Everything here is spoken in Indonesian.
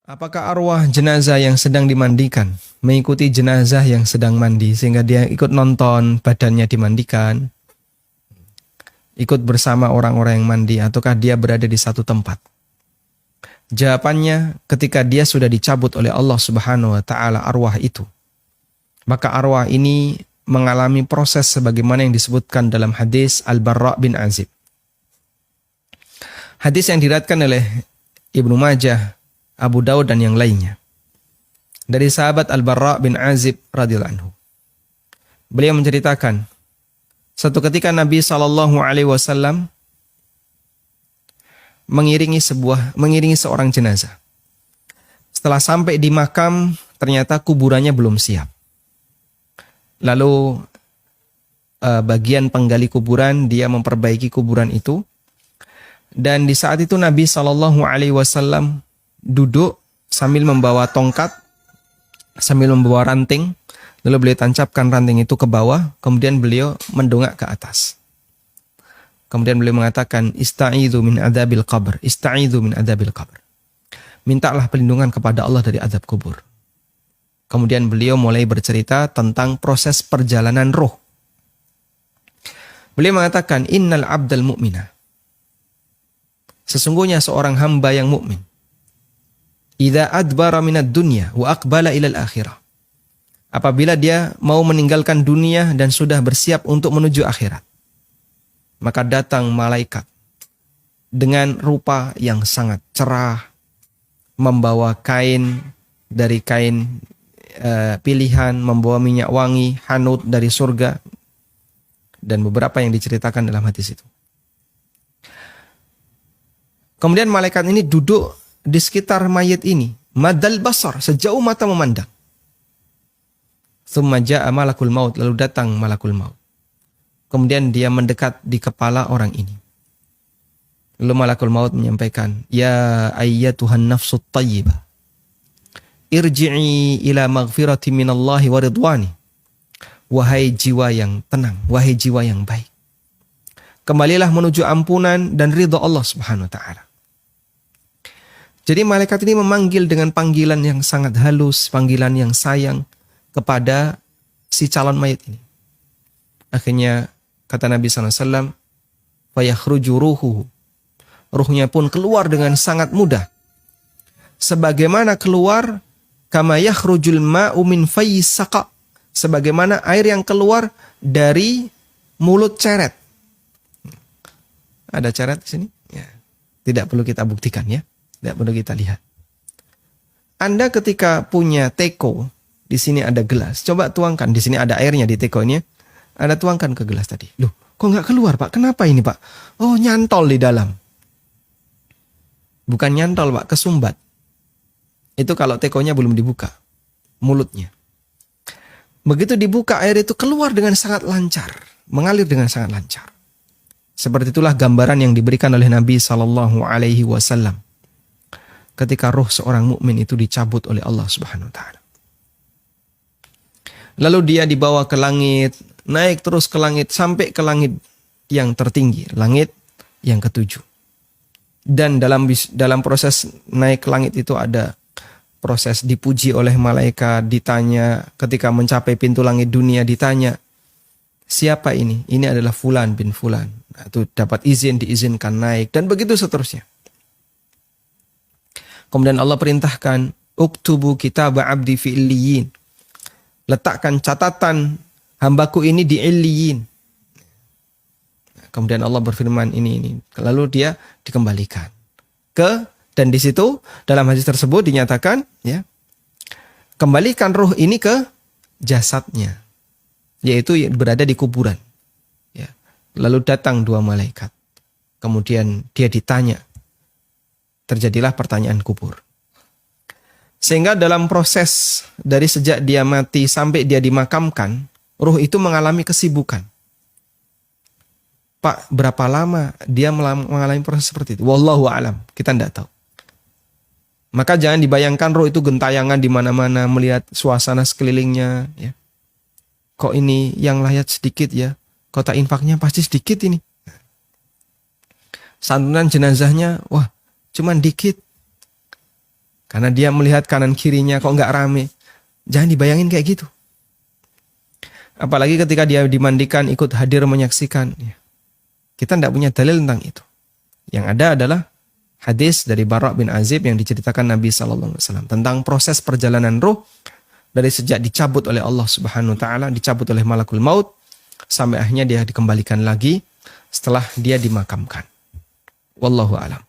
Apakah arwah jenazah yang sedang dimandikan mengikuti jenazah yang sedang mandi sehingga dia ikut nonton badannya dimandikan, ikut bersama orang-orang yang mandi, ataukah dia berada di satu tempat? Jawabannya, ketika dia sudah dicabut oleh Allah Subhanahu wa taala arwah itu, maka arwah ini mengalami proses sebagaimana yang disebutkan dalam hadis Al-Barra bin Azib. Hadis yang diriwayatkan oleh Ibnu Majah, Abu Daud dan yang lainnya. Dari sahabat Al-Barra bin Azib radhiyallahu anhu. Beliau menceritakan, satu ketika Nabi SAW mengiringi seorang jenazah. Setelah sampai di makam, ternyata kuburannya belum siap. Lalu bagian penggali kuburan, dia memperbaiki kuburan itu. Dan di saat itu Nabi SAW duduk sambil membawa tongkat, sambil membawa ranting. Lalu beliau tancapkan ranting itu ke bawah, kemudian beliau mendongak ke atas. Kemudian beliau mengatakan, Ista'idhu min adzabil qabr, ista'idhu min adzabil qabr. Mintalah perlindungan kepada Allah dari azab kubur. Kemudian beliau mulai bercerita tentang proses perjalanan roh. Beliau mengatakan, Innal abdal mu'mina. Sesungguhnya seorang hamba yang mukmin, idza adbara minad dunya wa aqbala ilal akhirah. Apabila dia mau meninggalkan dunia dan sudah bersiap untuk menuju akhirat, maka datang malaikat dengan rupa yang sangat cerah, membawa kain dari kain pilihan, membawa minyak wangi, hanut dari surga, dan beberapa yang diceritakan dalam hadis itu. Kemudian malaikat ini duduk di sekitar mayit ini, madal basar, sejauh mata memandang. Tsumma ja'a malakul maut, lalu datang malakul maut. Kemudian dia mendekat di kepala orang ini. Lalu malakul maut menyampaikan, Ya ayyatuhan nafsut tayyibah, irji'i ila maghfirati minallahi wa ridwani. Wahai jiwa yang tenang, wahai jiwa yang baik, kembalilah menuju ampunan dan ridha Allah Subhanahu wa taala. Jadi malaikat ini memanggil dengan panggilan yang sangat halus, panggilan yang sayang kepada si calon mayit ini. Akhirnya kata Nabi SAW, fayakhruju ruhuhu. Ruhnya pun keluar dengan sangat mudah. Sebagaimana keluar, kama yakhrujul ma'u min fayyi saqa. Sebagaimana air yang keluar dari mulut ceret. Ada ceret di sini? Ya. Tidak perlu kita buktikan ya. Tidak perlu kita lihat. Anda ketika punya teko, di sini ada gelas. Coba tuangkan, di sini ada airnya di teko ini. Anda tuangkan ke gelas tadi. Loh, kok nggak keluar Pak? Kenapa ini Pak? Oh, nyantol di dalam. Bukan nyantol Pak, kesumbat. Itu kalau tekonya belum dibuka, mulutnya. Begitu dibuka, air itu keluar dengan sangat lancar. Mengalir dengan sangat lancar. Seperti itulah gambaran yang diberikan oleh Nabi SAW. Ketika roh seorang mukmin itu dicabut oleh Allah Subhanahu wa taala. Lalu dia dibawa ke langit, naik terus ke langit sampai ke langit yang tertinggi, langit yang ketujuh. Dan dalam proses naik ke langit itu ada proses dipuji oleh malaikat, ditanya ketika mencapai pintu langit dunia, ditanya, siapa ini? Ini adalah fulan bin fulan. Nah, itu dapat izin, diizinkan naik dan begitu seterusnya. Kemudian Allah perintahkan, uktubu kitab abdi fi illiyin. Letakkan catatan hambaku ini di illiyin. Kemudian Allah berfirman ini. Lalu dia dikembalikan dan di situ dalam hadis tersebut dinyatakan, ya, kembalikan ruh ini ke jasadnya, yaitu berada di kuburan. Ya. Lalu datang dua malaikat. Kemudian dia ditanya. Terjadilah pertanyaan kubur. Sehingga dalam proses dari sejak dia mati sampai dia dimakamkan, ruh itu mengalami kesibukan. Pak, berapa lama dia mengalami proses seperti itu? Wallahu a'lam, kita tidak tahu. Maka jangan dibayangkan ruh itu gentayangan di mana-mana melihat suasana sekelilingnya. Ya. Kok ini yang layak sedikit ya? Kota infaknya pasti sedikit ini. Santunan jenazahnya, wah, cuman dikit. Karena dia melihat kanan kirinya kok nggak rame. Jangan dibayangin kayak gitu. Apalagi ketika dia dimandikan ikut hadir menyaksikan. Kita tidak punya dalil tentang itu. Yang ada adalah hadis dari Bara' bin Azib yang diceritakan Nabi SAW tentang proses perjalanan ruh dari sejak dicabut oleh Allah Subhanahu Wa Taala, dicabut oleh malakul maut, sampai akhirnya dia dikembalikan lagi setelah dia dimakamkan. Wallahu a'lam.